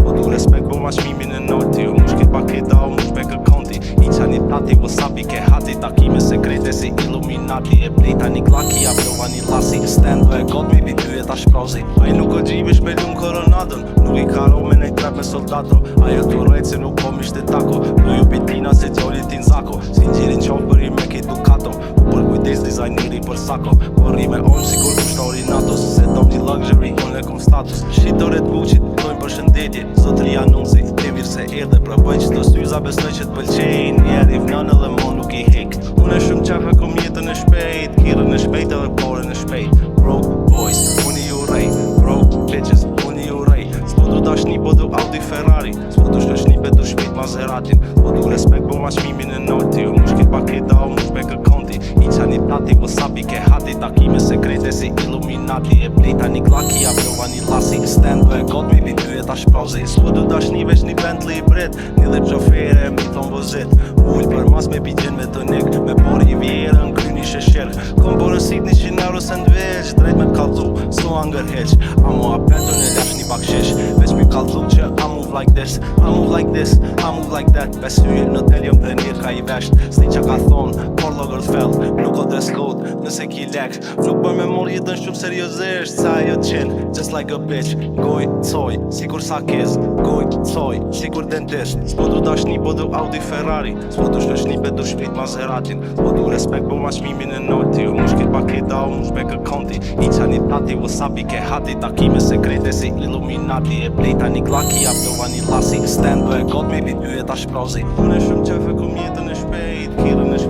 Po du respekt po ma shmimin e noti U mush kit paketa u mush bek konti I qani tati wasabi ke hati Takime sekrete si Illuminati E plejta një klaki ja plova një lasi Stendo e god me vidy e ta shprozi Ai nuk o gjivish me lumë koronadon Nuk I karo me ne trap me soldato Ajo tu rejt se nuk po mishte tako Do ju pitina se gjolli tin zako Si njirin qopëri me kit Ducato U për kujdes dizajniri për sako Po rime on si kur kushtori natos Se dom një luxury, unë e kom status Shitoret Gucci, dojnë për shëndetje Zotri anunci, te mirë se erdhe Pra bëj qëto syza besoj që t'pëlqejnë Njerë i vnën edhe mo nuk I hek Unë e shumë qaka kom jetën e shpejt Kirën e shpejt edhe porën e shpejt Broke boys, unë ju rej Broke bitches, unë ju rej S'po du dashni, po du Audi Ferrari S'po du shloshni, pe du shpejt Maseratin S'po du respekt, po ma shmimin e noti U mush kit paketa, u mush bek konti I qani tati, wasabi ke hati Takime sekrete si Illuminati E plejta një klaki, ja plova një lasi Stendo e god me vidy e ta shprozi S'po du dashni, veç një Bentley Brit Një dhe qofere, mi thon vozit Ull për mas me pigjen me tonik Me por I vjerën, kry një sheshir Kom borësit 100 euro sandwich Drejt me t'kallzu, so angër heq Amo apetu në lash një bakshish Veç mi kallzu që I move like this I move like this, I move like that Bes hyje në tel jom të njër ka I vesht Sti që ka thonë, por logër t'fell Nuk o dress code, nëse ki lek Nuk për me mor jetën shumë seriozisht Sa jo t'qenë, just like a bitch Goj, coj, sikur sa kiz Goj, coj, sikur dentist S'po du dashni, po du Audi Ferrari S'po du shloshni, pe du shpejt Maseratin S'po du respekt, po ma shmimin e noti U mush kit paketa, u mush bek konti I qani tati, wasabi ke hati Takime sekrete si Illuminati E plejta një klaki, ja plova një lasi Stendo e god me vidy e ta shprozi Unë e shumë qefe kom jetën e shpejt Kirën e shpejt